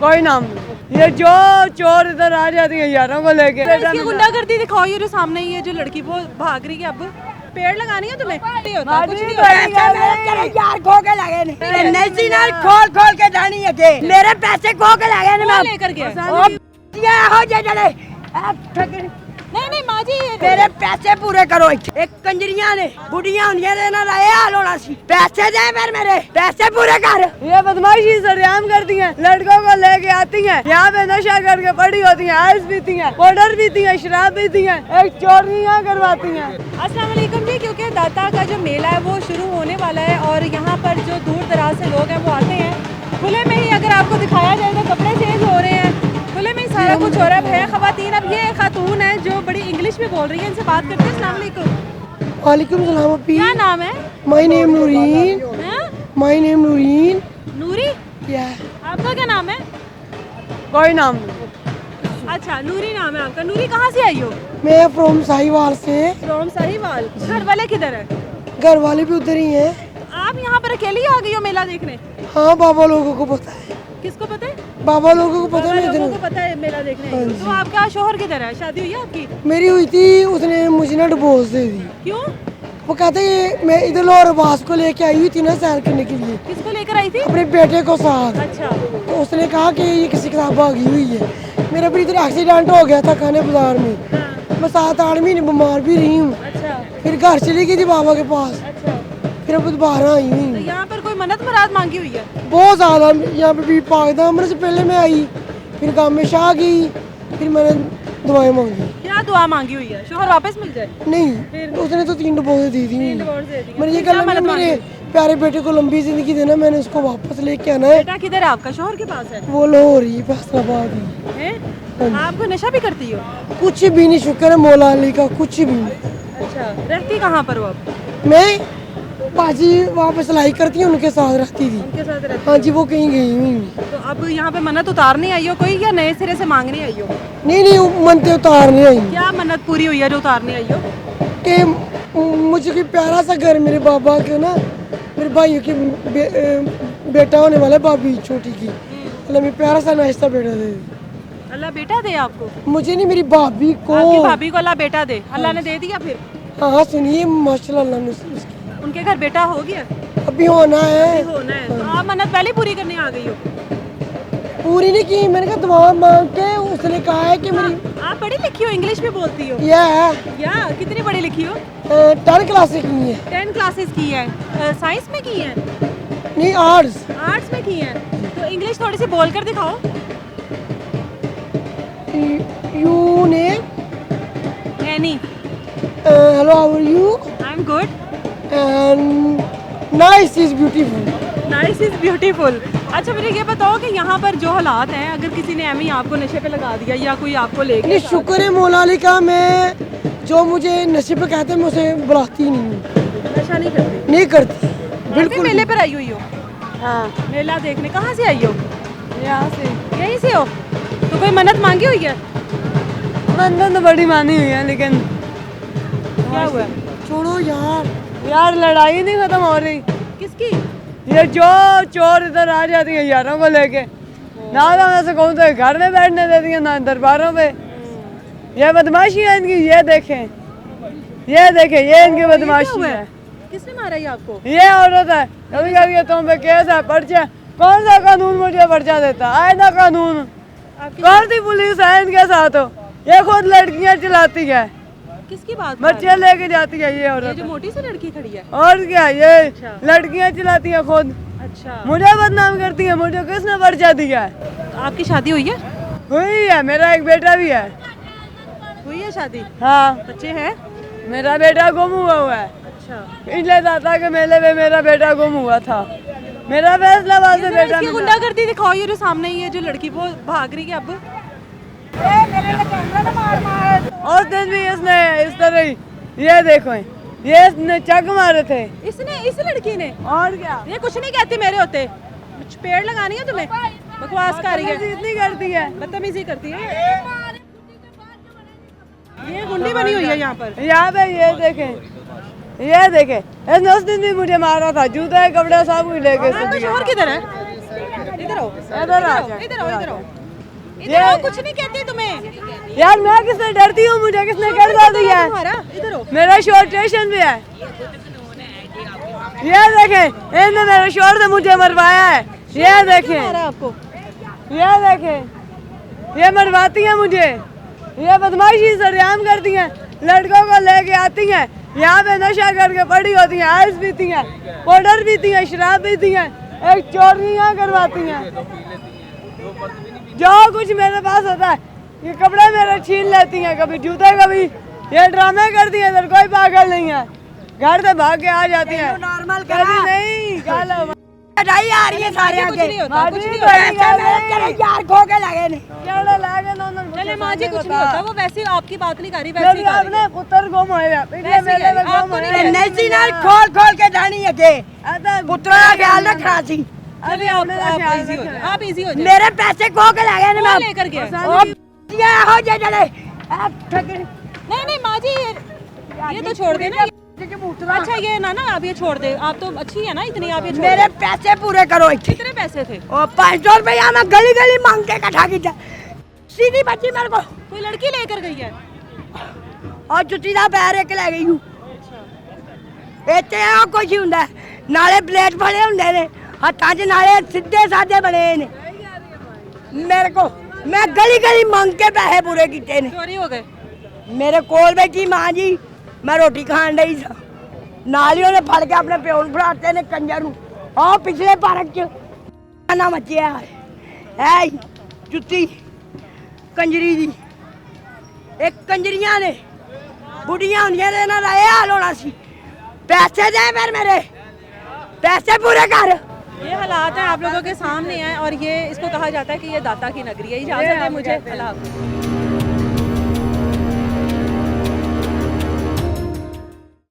कोई नाम नहीं। ये जो चोर इधर आ जाती है यारों को लेके, इसकी गुंडागर्दी दिखाओ। ये जो सामने ही है जो लड़की वो भाग रही है। अब पेड़ लगानी है तुम्हें? नहीं होता, कुछ नहीं होता। यार खो के लगे नहीं खोल खोल के जानी है मेरे पैसे खो के लगे कौन लेकर गया? नहीं माँ जी, मेरे पैसे पूरे करो। एक कंजरिया ने बुढ़िया हाल होना सी। पैसे दे फिर मेरे पैसे पूरे कर। ये बदमाशी सरेआम करती हैं, लड़कों को लेके आती हैं, यहाँ पे नशा करके पड़ी होती हैं, आइस पीती हैं, पाउडर पीती हैं, शराब पीती हैं, एक चोरियाँ करवाती हैं। अस्सलाम वालेकुम जी। क्योंकि दाता का जो मेला है वो शुरू होने वाला है और यहाँ पर जो दूर दराज से लोग हैं वो आते हैं। खुले में ही अगर आपको दिखाया जाए तो कपड़े चेंज हो रहे हैं, खुले में ही सारा कुछ हो रहा है खवातीन। अब ये खातून है जो बड़ी इंग्लिश में बोल रही है, इनसे बात करते हैं। अस्सलाम वालेकुम। वालेकुम सलाम अपी। क्या नाम है? My name Noorin. My name Noorin. Noori? या आपका क्या नाम है? कोई नाम नहीं। अच्छा, नूरी नाम है आपका। नूरी कहाँ से आई हो? मैं फ्रॉम साहिवाल से। फ्रॉम साहिवाल। घर वाले किधर है? घर वाले भी उधर ही हैं। आप यहाँ पर अकेली आ गई हो मेला देखने? हाँ, बाबा लोगों को पता है। किसको पता है? बाबा लोगों को पता है। लोगों को पता है मेला देखने। तो आपका शोहर किधर है? शादी हुई है आपकी? मेरी हुई थी, उसने मुझे ना डिवोर्स दे दी। क्यों? वो कहते हैं मैं इधर लाहौर अब्बास को लेके आई हुई थी ना सैर करने के लिए। किसको लेकर आई थी? अपने बेटे को साथ। अच्छा। तो उसने कहा कि ये किसी के साथ भागी हुई है। मेरा भी इधर एक्सीडेंट हो गया था खाने बाजार में। हाँ। मैं 7-8 महीने बीमार भी रही हूँ। अच्छा। फिर घर चली गई थी बाबा के पास। अच्छा। फिर अब दोबारा आई तो हुई। यहाँ पर कोई मन्नत मुराद मांगी हुई है? बहुत ज्यादा। यहाँ पे भी पाकदाम से पहले मैं आई, फिर गाँव में शाह गई, फिर मैंने दुआएं मांगी। क्या दुआ मांगी हुई है? शोहर वापस मिल जाए? नहीं, उसने तो 3 डिवोर्स दी थी। डिवोर्स दे दिया। मैंने ये कहा मेरे प्यारे बेटे को लंबी जिंदगी देना, मैंने उसको वापस लेके आना है। बेटा किधर है आपका? शोहर के पास है? वो लाहौर ही फैसलाबाद ही हैं? आपको नशा भी करती हो? कुछ भी नहीं, शुक्र है मौला अली का, कुछ भी नहीं। अच्छा, रहती कहाँ पर हो आप? मैं बाजी वहाँ पे सिलाई करती हूँ, उनके साथ रहती थी। उनके साथ रहती? हाँ जी, वो कहीं गई हुई। तो अब यहाँ पे मन्नत उतारने आई हो कोई या नए सिरे से मांगने आई हो? नहीं, मनते उतारने आई क्या मन्नत पूरी हुई है जो उतारने आई हो? कि मुझे कोई प्यारा सा घर मेरे बाबा के ना, मेरे भाइयों की बेटा होने वाला है, भाभी छोटी की। अल्लाह मैं प्यारा सा नाश्ता बेटा दे। अल्लाह बेटा दे आपको? मुझे नहीं, मेरी भाभी को। आपकी भाभी को अल्लाह बेटा दे। अल्लाह ने दे दिया फिर? हाँ सुनिए, माशाल्लाह ने उनके घर बेटा हो गया? अभी होना है। होना है। तो आप मन्नत पहले पूरी करने आ गई हो? पूरी नहीं की, मैंने कहा दुआ मांग के। उसने कहा है कि मेरी। आप पढ़ी लिखी हो, इंग्लिश में बोलती हो? या कितनी पढ़ी लिखी हो? 10 क्लासेस की है। 10 क्लासेस की है। साइंस में की है? नहीं, आर्ट्स। आर्ट्स में की है। तो इंग्लिश थोड़ी सी बोल कर दिखाओ। यू ने एनी। Hello, how are you? I am good. And nice is beautiful. Nice is beautiful. अच्छा मुझे ये बताओ कि यहाँ पर जो हालात हैं, अगर किसी ने एमी आपको नशे पे लगा दिया या कोई आपको ले गया? शुक्र है मौला अली का, मैं जो मुझे नशे पे कहते हैं मैं उसे बुलाती नहीं हूँ। नशा नहीं करती? नहीं करती बिल्कुल। मेले पर आई हुई हो? हाँ, मेला देखने। कहाँ से आई हो? यहाँ से। यहीं से हो? तो कोई मन्नत मांगी हुई है? मन्नत तो बड़ी मानी हुई है, लेकिन क्या हुआ? छोड़ो यार लड़ाई नहीं खत्म हो रही। किसकी? ये जो चोर इधर आ जाती है यारों को लेके, ना मैं से कहूँ तो घर में बैठने देती है, ना दरबारों पे। ये बदमाशी है इनकी। ये देखें, ये इनकी बदमाशी है। किसने मारा ये आपको? ये औरत है। कभी कभी तुम पे केस है, पर्चा। कौन सा कानून मुझे पर्चा देता? आए ना कानून। कौन सी पुलिस है इनके साथ? ये खुद लड़कियां चलाती है। किसकी बात? बच्चे लेके जाती है ये औरत। ये जो मोटी सी लड़की खड़ी है? और क्या, ये अच्छा। लड़कियां चलाती है खुद। अच्छा। मुझे बदनाम करती है। मुझे किसने पर्चा दिया है? तो आपकी शादी हुई है? हुई है, मेरा एक बेटा भी है। हुई है शादी? हाँ, बच्चे हैं? मेरा बेटा गुम हुआ है। अच्छा। पिछले दाता के मेले में मेरा बेटा गुम हुआ था। मेरा फैसलाबाद से बेटा मिला। गुंडागर्दी दिखाओ। ये जो सामने ही है जो लड़की वो भाग रही है अब? और दिन भी इसने इस तरह ही, ये देखो, ये इसने चक मारे थे। इसने, इस लड़की ने? और क्या, ये कुछ नहीं कहती मेरे होते। पेड़ लगानी है तुम्हें? बकवास कर रही है। इतनी करती है, बदतमीजी करती है। ये गुंडी बनी हुई है यहाँ पर। यहाँ पे ये देखे इसने उस दिन भी मुझे मारा था। जूते कपड़े सब कुछ लेके। शोहर किधर है? इधर आओ इधर आ जा। इधर आओ इधर आओ इधर आओ, कुछ नहीं कहती तुम्हें। यार मैं किससे डरती हूँ, मुझे किसने कर दिया है? तुम्हारा इधर आओ। मेरा शोर स्टेशन भी है, ये देखें, इन्होंने मेरे शोर से मुझे मरवाया है। ये देखें, मारा आपको? ये देखें, ये मरवाती हैं मुझे, ये बदमाशी सरेआम करती हैं, लड़कों को लेके आती हैं, यहाँ पे नशा करके पड़ी होती हैं, आइस पीती हैं, पाउडर पीती हैं, शराब पीती हैं, एक चोरियाँ करवाती हैं। जो कुछ मेरे पास होता है, ये कपड़े मेरे छीन लेती हैं, कभी जूते, कभी ये ड्रामे करती हैं। इधर कोई पागल नहीं है, घर से भाग के आ जाती हैं। नॉर्मल कभी नहीं गालो लड़ाई आ रही है सारे कुछ आगे नहीं होता, कुछ नहीं माजी, होता। तेरे यार खो के लगे ने केड़ा लागे ना उन्होंने चले मुझे माँ जी, सामने कुछ नहीं बता। होता, वो वैसे ही आपकी बात नहीं कर रही, वैसे ही मेरी कर रही आपने पुत्र गुम होया, पिछले वैसे मेले में ही आपको गुम नहीं होया। कहना। नैसी नाल खोल खोल के जानी अगे आता पुत्रा का ख्याल रखना सी चलिए आप इजी हो जाए, आप इजी हो जाए। मेरे पैसे खो के लगे ने कौन लेकर गया? ये हो जे जड़े नहीं नहीं माँ जी, ये तो छोड़ देना। अच्छा ये ना आप ये छोड़ दे, आप तो अच्छी है ना इतनी, आप ये छोड़ मेरे दे। पैसे पूरे करो इतने कितने पैसे थे? ओ 500 रुपया मैं गली गली मांग के इकट्ठा किया सीधी बच्ची मेरे को कोई लड़की लेकर गई है? और जुੱਤੀ ਦਾ ਪੈਰ ਇੱਕ ਲੈ ਗਈ ਹੂੰ ਇੱਥੇ ਆ ਕੁਝ ਹੁੰਦਾ ਨਾਲੇ ਪਲੇਟ ਫੜੇ ਹੁੰਦੇ ਨੇ ਹੱਥਾਂ 'ਚ ਨਾਲੇ ਸਿੱਧੇ ਸਾਦੇ ਬਣੇ ਨੇ ਮੇਰੇ ਕੋ ਮੈਂ ਗਲੀ ਗਲੀ ਮੰਗ ਕੇ ਪੈਸੇ ਪੂਰੇ ਕੀਤੇ ਨੇ चोरी हो गए? ਮੇਰੇ ਕੋਲ ਬੈਠੀ ਮਾਂ ਜੀ ਮੈਂ ਰੋਟੀ ਖਾਣ ਡਈ ਸਾਂ ਨਾਲ ਹੀ ਉਹਨੇ ਫੜ ਕੇ ਆਪਣੇ ਪਿਓ ਨੂੰ ਫੜਾਤੇ ਨੇ ਕੰਜਰ ਨੂੰ ਆਹ ਪਿਛਲੇ ਪਾਰਕ 'ਚ ਨਾ ਮੱਚਿਆ ਹੈ ਜੁੱਤੀ ਕੰਜਰੀ ਦੀ ਇਹ ਕੰਜਰੀਆਂ ਨੇ बुढ़िया होंदियां ने इन्हां दा एह हाल होना सी पैसे दे फिर मेरे पैसे पूरे कर ये हालात हैं आप लोगों के सामने हैं और ये इसको कहा जाता है कि ये दाता की नगरी है। इजाजत है मुझे, अल्लाह हाफ़िज़।